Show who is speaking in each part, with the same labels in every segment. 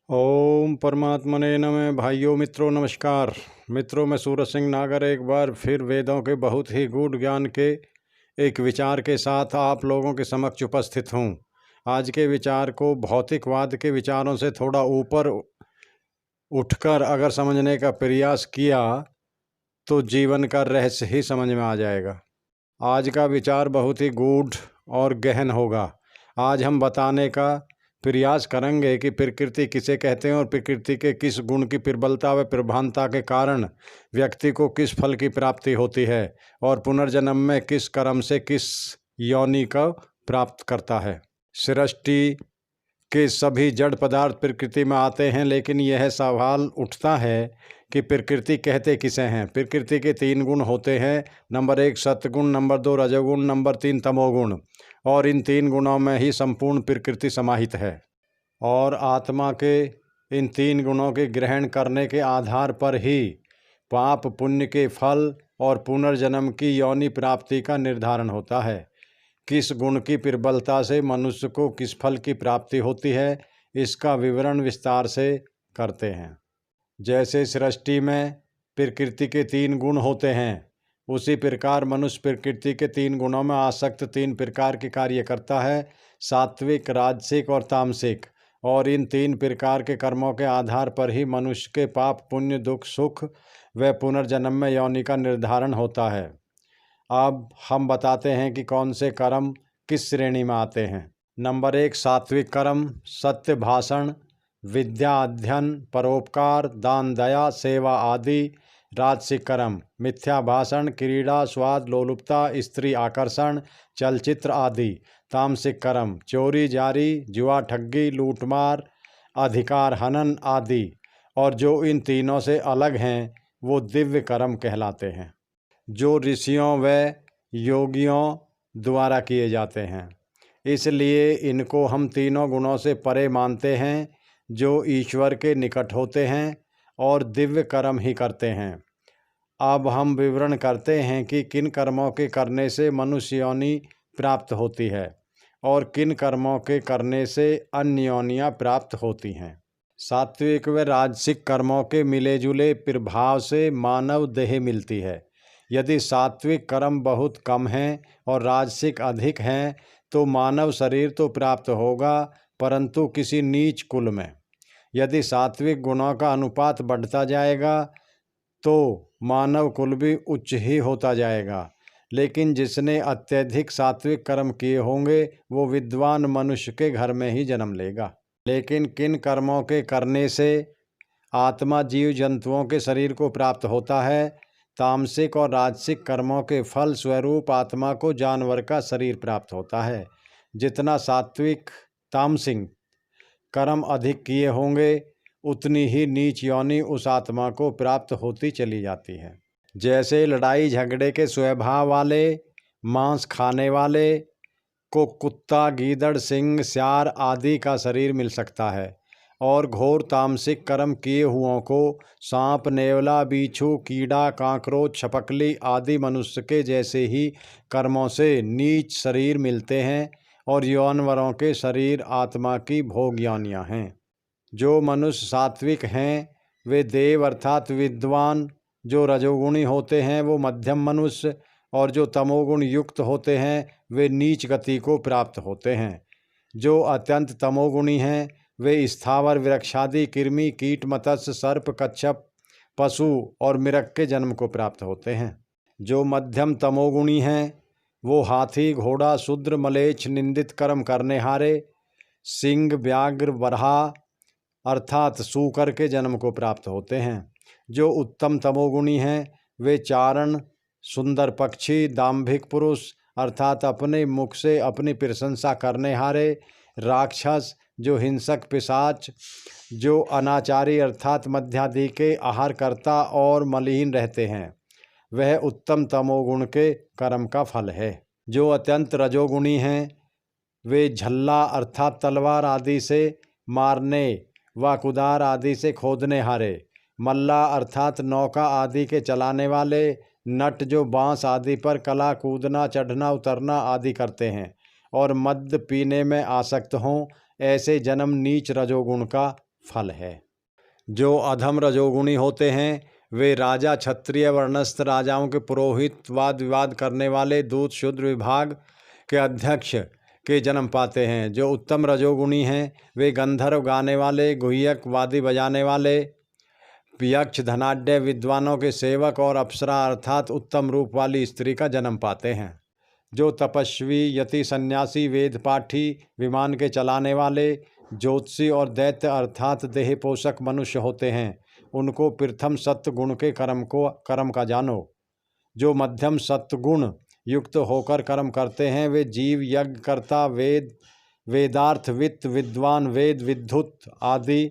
Speaker 1: ओम परमात्मने नमः। भाइयों मित्रों नमस्कार। मित्रों, मैं सूरज सिंह नागर एक बार फिर वेदों के बहुत ही गूढ़ ज्ञान के एक विचार के साथ आप लोगों के समक्ष उपस्थित हूँ। आज के विचार को भौतिकवाद के विचारों से थोड़ा ऊपर उठकर अगर समझने का प्रयास किया तो जीवन का रहस्य ही समझ में आ जाएगा। आज का विचार बहुत ही गूढ़ और गहन होगा। आज हम बताने का प्रयास करेंगे कि प्रकृति किसे कहते हैं और प्रकृति के किस गुण की प्रबलता व प्रधानता के कारण व्यक्ति को किस फल की प्राप्ति होती है और पुनर्जन्म में किस कर्म से किस योनि को प्राप्त करता है। सृष्टि के सभी जड़ पदार्थ प्रकृति में आते हैं, लेकिन यह सवाल उठता है कि प्रकृति कहते किसे हैं। प्रकृति के 3 गुण होते हैं। नंबर 1 सत्गुण, नंबर 2 रजोगुण, नंबर 3 तमोगुण। और इन 3 गुणों में ही संपूर्ण प्रकृति समाहित है। और आत्मा के इन 3 गुणों के ग्रहण करने के आधार पर ही पाप पुण्य के फल और पुनर्जन्म की योनि प्राप्ति का निर्धारण होता है। किस गुण की प्रबलता से मनुष्य को किस फल की प्राप्ति होती है, इसका विवरण विस्तार से करते हैं। जैसे सृष्टि में प्रकृति के 3 गुण होते हैं, उसी प्रकार मनुष्य प्रकृति के 3 गुणों में आसक्त 3 प्रकार के कार्य करता है, सात्विक, राजसिक और तामसिक। और इन 3 प्रकार के कर्मों के आधार पर ही मनुष्य के पाप पुण्य, दुख सुख व पुनर्जन्म में योनि का निर्धारण होता है। अब हम बताते हैं कि कौन से कर्म किस श्रेणी में आते हैं। नंबर 1 सात्विक कर्म, सत्य भाषण, विद्या अध्ययन, परोपकार, दान दया, सेवा आदि। राजसिक कर्म मिथ्या भाषण, क्रीड़ा, स्वाद लोलुपता, स्त्री आकर्षण, चलचित्र आदि। तामसिक कर्म चोरी जारी, जुआ ठगी, लूटमार, अधिकार हनन आदि। और जो इन तीनों से अलग हैं वो दिव्य कर्म कहलाते हैं, जो ऋषियों व योगियों द्वारा किए जाते हैं। इसलिए इनको हम तीनों गुणों से परे मानते हैं, जो ईश्वर के निकट होते हैं और दिव्य कर्म ही करते हैं। अब हम विवरण करते हैं कि किन कर्मों के करने से मनुष्य योनि प्राप्त होती है और किन कर्मों के करने से अन्य योनियाँ प्राप्त होती हैं। सात्विक व राजसिक कर्मों के मिले जुले प्रभाव से मानव देह मिलती है। यदि सात्विक कर्म बहुत कम हैं और राजसिक अधिक हैं तो मानव शरीर तो प्राप्त होगा, परंतु किसी नीच कुल में। यदि सात्विक गुणों का अनुपात बढ़ता जाएगा तो मानव कुल भी उच्च ही होता जाएगा। लेकिन जिसने अत्यधिक सात्विक कर्म किए होंगे वो विद्वान मनुष्य के घर में ही जन्म लेगा। लेकिन किन कर्मों के करने से आत्मा जीव जंतुओं के शरीर को प्राप्त होता है? तामसिक और राजसिक कर्मों के फल स्वरूप आत्मा को जानवर का शरीर प्राप्त होता है। जितना सात्विक तामसिक कर्म अधिक किए होंगे उतनी ही नीच योनि उस आत्मा को प्राप्त होती चली जाती है। जैसे लड़ाई झगड़े के स्वभाव वाले, मांस खाने वाले को कुत्ता, गीदड़, सिंह, सियार आदि का शरीर मिल सकता है, और घोर तामसिक कर्म किए हुओं को सांप, नेवला, बिच्छू, कीड़ा, कांकरोच, छपकली आदि मनुष्य के जैसे ही कर्मों से नीच शरीर मिलते हैं, और जानवरों के शरीर आत्मा की भोग योनियाँ हैं। जो मनुष्य सात्विक हैं वे देव अर्थात विद्वान, जो रजोगुणी होते हैं वो मध्यम मनुष्य, और जो तमोगुण युक्त होते हैं वे नीच गति को प्राप्त होते हैं। जो अत्यंत तमोगुणी हैं वे स्थावर वृक्षादि, कृमि, कीट, मत्स्य, सर्प, कच्छप, पशु और मिरग के जन्म को प्राप्त होते हैं। जो मध्यम तमोगुणी हैं वो हाथी, घोड़ा, शूद्र, मलेच्छ, निंदित कर्म करने हारे, सिंह, व्याघ्र, बरहा अर्थात सूकर के जन्म को प्राप्त होते हैं। जो उत्तम तमोगुणी हैं वे चारण, सुंदर पक्षी, दाम्भिक पुरुष अर्थात अपने मुख से अपनी प्रशंसा करने हारे, राक्षस, जो हिंसक पिशाच, जो अनाचारी अर्थात मध्यादि के आहार करता और मलिहीन रहते हैं, वह उत्तम तमोगुण के कर्म का फल है। जो अत्यंत रजोगुणी हैं वे झल्ला अर्थात तलवार आदि से मारने व कुदार आदि से खोदने हारे, मल्ला अर्थात नौका आदि के चलाने वाले, नट, जो बांस आदि पर कला, कूदना, चढ़ना, उतरना आदि करते हैं, और मद्य पीने में आसक्त हों, ऐसे जन्म नीच रजोगुण का फल है। जो अधम रजोगुणी होते हैं वे राजा, क्षत्रिय, वर्णस्थ राजाओं के पुरोहित, वाद विवाद करने वाले, दूत, शूद्र विभाग के अध्यक्ष के जन्म पाते हैं। जो उत्तम रजोगुणी हैं वे गंधर्व, गाने वाले, गुह्यक, वादी बजाने वाले, यक्ष, धनाढ्य, विद्वानों के सेवक और अप्सरा अर्थात उत्तम रूप वाली स्त्री का जन्म पाते हैं। जो तपस्वी, यति, सन्यासी, वेद पाठी, विमान के चलाने वाले, ज्योतिषी और दैत्य अर्थात देह पोषक मनुष्य होते हैं, उनको प्रथम सत्व गुण के कर्म का जानो। जो मध्यम सत्वगुण युक्त होकर कर्म करते हैं वे जीव, यज्ञ कर्ता, वेदार्थ वित्त, विद्वान, वेद विद्युत आदि,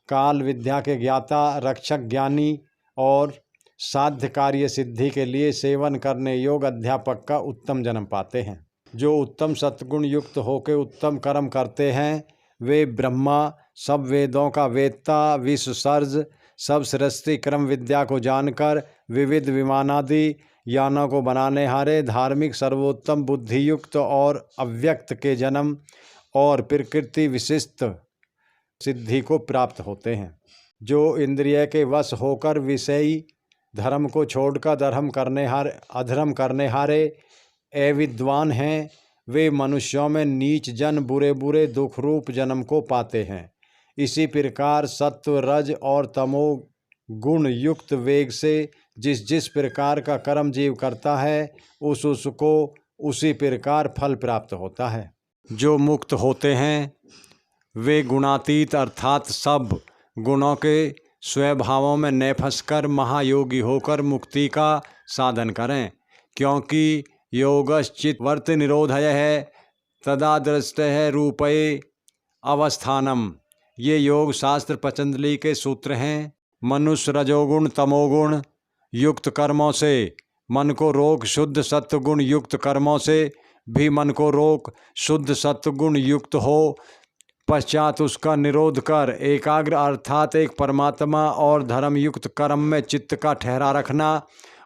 Speaker 1: काल विद्या के ज्ञाता, रक्षक, ज्ञानी और साध्य कार्य सिद्धि के लिए सेवन करने योग्य अध्यापक का उत्तम जन्म पाते हैं। जो उत्तम सत्गुण युक्त होकर उत्तम कर्म करते हैं वे ब्रह्मा, सब वेदों का वेत्ता, विश्वसर्ज, सब सृष्टि क्रम विद्या को जानकर विविध विमानादि यानों को बनाने हारे, धार्मिक, सर्वोत्तम, बुद्धियुक्त और अव्यक्त के जन्म और प्रकृति विशिष्ट सिद्धि को प्राप्त होते हैं। जो इंद्रिय के वश होकर विषयी धर्म को छोड़कर अधर्म करने हारे अविद्वान हैं, वे मनुष्यों में नीच जन, बुरे बुरे दुख रूप जन्म को पाते हैं। इसी प्रकार सत्व, रज और तमो गुण युक्त वेग से जिस जिस प्रकार का कर्म जीव करता है उसको उसी प्रकार फल प्राप्त होता है। जो मुक्त होते हैं वे गुणातीत अर्थात सब गुणों के स्वभावों में न फंसकर महायोगी होकर मुक्ति का साधन करें, क्योंकि योगश्चित्तवर्त निरोधय है तदा दृष्ट है रूपये अवस्थानम। ये योग शास्त्र पतंजलि के सूत्र हैं। मनुष्य रजोगुण तमोगुण युक्त कर्मों से मन को रोक, शुद्ध सत्वगुण युक्त कर्मों से भी मन को रोक, शुद्ध सत्वगुण युक्त हो पश्चात उसका निरोध कर एकाग्र अर्थात एक परमात्मा और धर्मयुक्त कर्म में चित्त का ठहरा रखना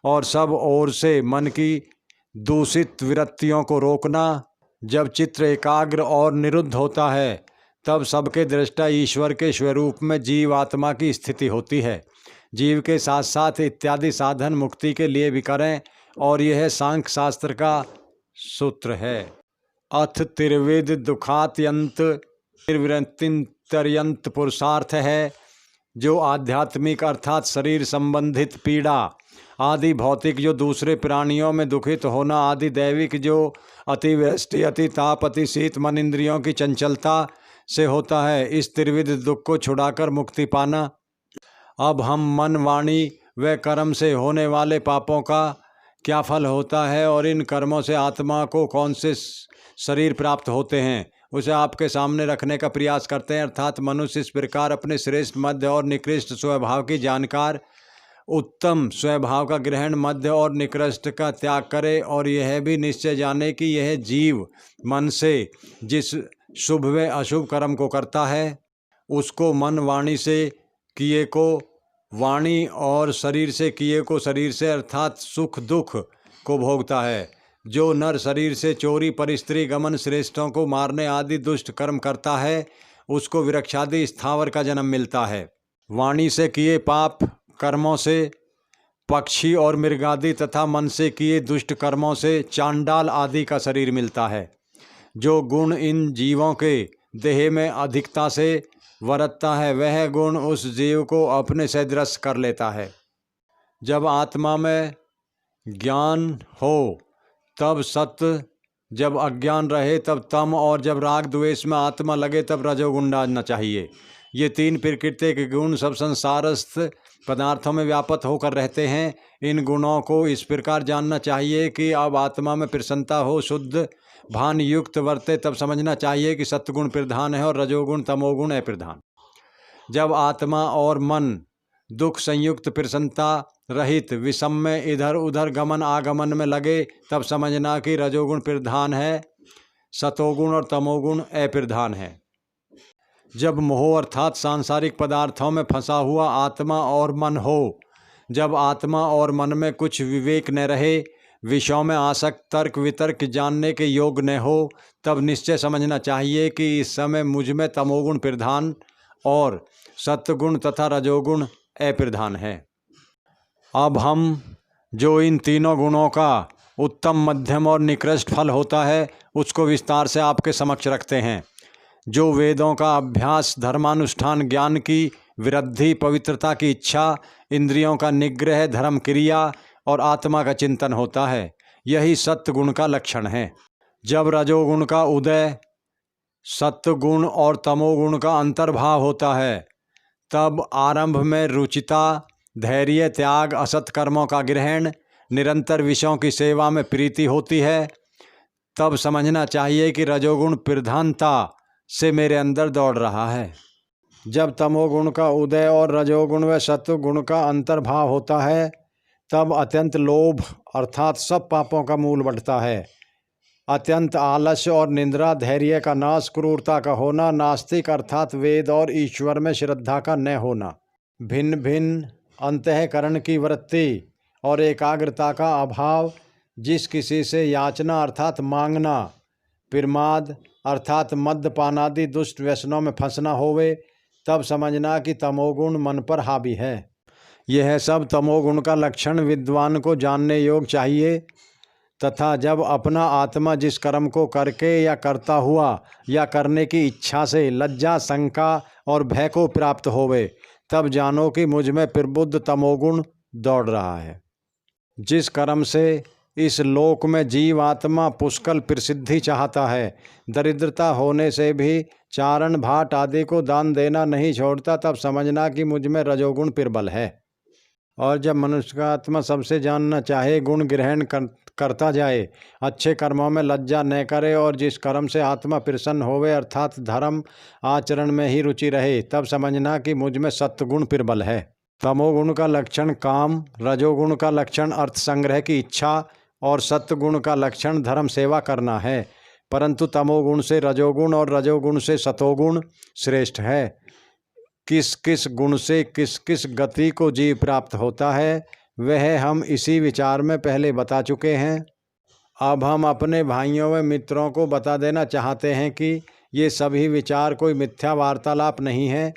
Speaker 1: और सब ओर से मन की दूषित वृत्तियों को रोकना। जब चित्त एकाग्र और निरुद्ध होता है तब सबके दृष्टा ईश्वर के स्वरूप में जीव आत्मा की स्थिति होती है। जीव के साथ साथ इत्यादि साधन मुक्ति के लिए भी करें और यह सांख्य शास्त्र का सूत्र है। अथ त्रिविध दुखात्यंत निर्वृत्तिंतर्यंत पुरुषार्थ है। जो आध्यात्मिक अर्थात शरीर संबंधित पीड़ा आदि, भौतिक जो दूसरे प्राणियों में दुखित होना आदि, दैविक जो अतिवृष्टि, अति ताप, अति शीत, मन इंद्रियों की चंचलता से होता है, इस त्रिविध दुख को छुड़ाकर मुक्ति पाना। अब हम मन, वाणी व कर्म से होने वाले पापों का क्या फल होता है और इन कर्मों से आत्मा को कौन से शरीर प्राप्त होते हैं उसे आपके सामने रखने का प्रयास करते हैं। अर्थात मनुष्य इस प्रकार अपने श्रेष्ठ, मध्य और निकृष्ट स्वभाव की जानकार उत्तम स्वभाव का ग्रहण, मध्य और निकृष्ट का त्याग करे और यह भी निश्चय जाने कि यह जीव मन से जिस शुभ व अशुभ कर्म को करता है उसको मन, वाणी से किए को वाणी और शरीर से किए को शरीर से अर्थात सुख दुख को भोगता है। जो नर शरीर से चोरी, परिस्त्री गमन, श्रेष्ठों को मारने आदि दुष्ट कर्म करता है उसको विरक्षादि स्थावर का जन्म मिलता है। वाणी से किए पाप कर्मों से पक्षी और मृगादि तथा मन से किए दुष्ट कर्मों से चांडाल आदि का शरीर मिलता है। जो गुण इन जीवों के देह में अधिकता से वरतता है वह गुण उस जीव को अपने से दृश्य कर लेता है। जब आत्मा में ज्ञान हो तब सत्य, जब अज्ञान रहे तब तम और जब राग द्वेष में आत्मा लगे तब रजोगुण डालना चाहिए। ये तीन प्रकृति के गुण सब संसारस्थ पदार्थों में व्यापक होकर रहते हैं। इन गुणों को इस प्रकार जानना चाहिए कि अब आत्मा में प्रसन्नता हो, शुद्ध भान युक्त वर्ते, तब समझना चाहिए कि सत्वगुण प्रधान है और रजोगुण तमोगुण अप्रधान। जब आत्मा और मन दुख संयुक्त प्रसन्नता रहित विषम में इधर उधर गमन आगमन में लगे तब समझना कि रजोगुण प्रधान है, सतोगुण और तमोगुण अप्रधान है। जब मोह अर्थात सांसारिक पदार्थों में फंसा हुआ आत्मा और मन हो, जब आत्मा और मन में कुछ विवेक न रहे, विषयों में आसक्त तर्क वितर्क जानने के योग न हो, तब निश्चय समझना चाहिए कि इस समय मुझ में तमोगुण प्रधान और सत्वगुण तथा रजोगुण अप्रधान है। अब हम जो इन तीनों गुणों का उत्तम, मध्यम और निकृष्ट फल होता है उसको विस्तार से आपके समक्ष रखते हैं। जो वेदों का अभ्यास, धर्मानुष्ठान, ज्ञान की वृद्धि, पवित्रता की इच्छा, इंद्रियों का निग्रह, धर्म क्रिया और आत्मा का चिंतन होता है, यही सत्वगुण का लक्षण है। जब रजोगुण का उदय, सत्वगुण और तमोगुण का अंतर्भाव होता है, तब आरंभ में रुचिता, धैर्य, त्याग, असत कर्मों का ग्रहण, निरंतर विषयों की सेवा में प्रीति होती है। तब समझना चाहिए कि रजोगुण प्रधानता से मेरे अंदर दौड़ रहा है। जब तमोगुण का उदय और रजोगुण व सत्वगुण का अंतर्भाव होता है, तब अत्यंत लोभ अर्थात सब पापों का मूल बढ़ता है। अत्यंत आलस्य और निंद्रा, धैर्य का नाश, क्रूरता का होना, नास्तिक अर्थात वेद और ईश्वर में श्रद्धा का न होना, भिन्न भिन्न अंतःकरण की वृत्ति और एकाग्रता का अभाव, जिस किसी से याचना अर्थात मांगना, प्रमाद अर्थात मद्यपानादि दुष्ट व्यसनों में फंसना होवे, तब समझना कि तमोगुण मन पर हावी है। यह सब तमोगुण का लक्षण विद्वान को जानने योग्य चाहिए तथा जब अपना आत्मा जिस कर्म को करके या करता हुआ या करने की इच्छा से लज्जा, शंका और भय को प्राप्त होवे, तब जानो कि मुझ में प्रबुद्ध तमोगुण दौड़ रहा है। जिस कर्म से इस लोक में जीव आत्मा पुष्कल प्रसिद्धि चाहता है, दरिद्रता होने से भी चारण भाट आदि को दान देना नहीं छोड़ता, तब समझना कि मुझ में रजोगुण प्रबल है। और जब मनुष्य का आत्मा सबसे जानना चाहे, गुण ग्रहण करता जाए, अच्छे कर्मों में लज्जा न करे और जिस कर्म से आत्मा प्रसन्न होवे अर्थात धर्म आचरण में ही रुचि रहे, तब समझना कि मुझ में सत्वगुण प्रबल है। तमोगुण का लक्षण काम, रजोगुण का लक्षण अर्थ संग्रह की इच्छा और सत्वगुण का लक्षण धर्म सेवा करना है। परंतु तमोगुण से रजोगुण और रजोगुण से सतोगुण श्रेष्ठ है। किस किस गुण से किस किस गति को जीव प्राप्त होता है, वह हम इसी विचार में पहले बता चुके हैं। अब हम अपने भाइयों व मित्रों को बता देना चाहते हैं कि ये सभी विचार कोई मिथ्या वार्तालाप नहीं है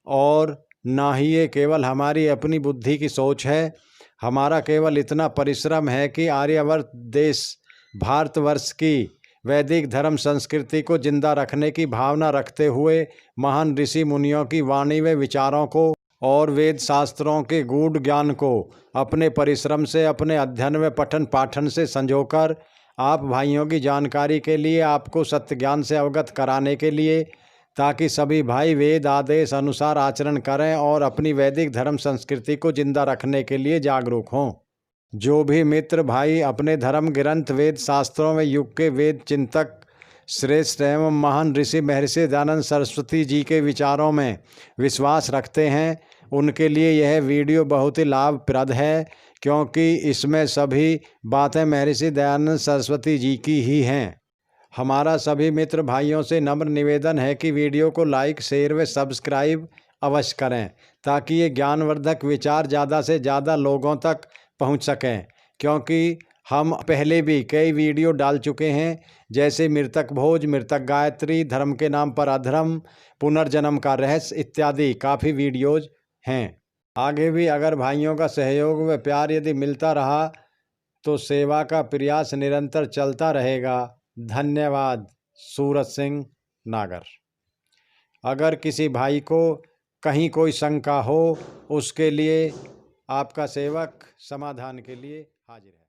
Speaker 1: और ना ही ये केवल हमारी अपनी बुद्धि की सोच है। हमारा केवल इतना परिश्रम है कि आर्यावर्त देश भारतवर्ष की वैदिक धर्म संस्कृति को जिंदा रखने की भावना रखते हुए महान ऋषि मुनियों की वाणी व विचारों को और वेद शास्त्रों के गूढ़ ज्ञान को अपने परिश्रम से, अपने अध्ययन व पठन पाठन से संजोकर आप भाइयों की जानकारी के लिए, आपको सत्य ज्ञान से अवगत कराने के लिए, ताकि सभी भाई वेद आदेश अनुसार आचरण करें और अपनी वैदिक धर्म संस्कृति को जिंदा रखने के लिए जागरूक हों। जो भी मित्र भाई अपने धर्म ग्रंथ वेद शास्त्रों में युग के वेद चिंतक श्रेष्ठ एवं महान ऋषि महर्षि दयानंद सरस्वती जी के विचारों में विश्वास रखते हैं, उनके लिए यह वीडियो बहुत ही लाभप्रद है, क्योंकि इसमें सभी बातें महर्षि दयानंद सरस्वती जी की ही हैं। हमारा सभी मित्र भाइयों से नम्र निवेदन है कि वीडियो को लाइक, शेयर व सब्सक्राइब अवश्य करें, ताकि ये ज्ञानवर्धक विचार ज़्यादा से ज़्यादा लोगों तक पहुंच सकें। क्योंकि हम पहले भी कई वीडियो डाल चुके हैं, जैसे मृतक भोज, मृतक गायत्री, धर्म के नाम पर अधर्म, पुनर्जन्म का रहस्य इत्यादि काफ़ी वीडियोज हैं। आगे भी अगर भाइयों का सहयोग व प्यार यदि मिलता रहा तो सेवा का प्रयास निरंतर चलता रहेगा। धन्यवाद। सूरज सिंह नागर। अगर किसी भाई को कहीं कोई शंका हो, उसके लिए आपका सेवक समाधान के लिए हाजिर है।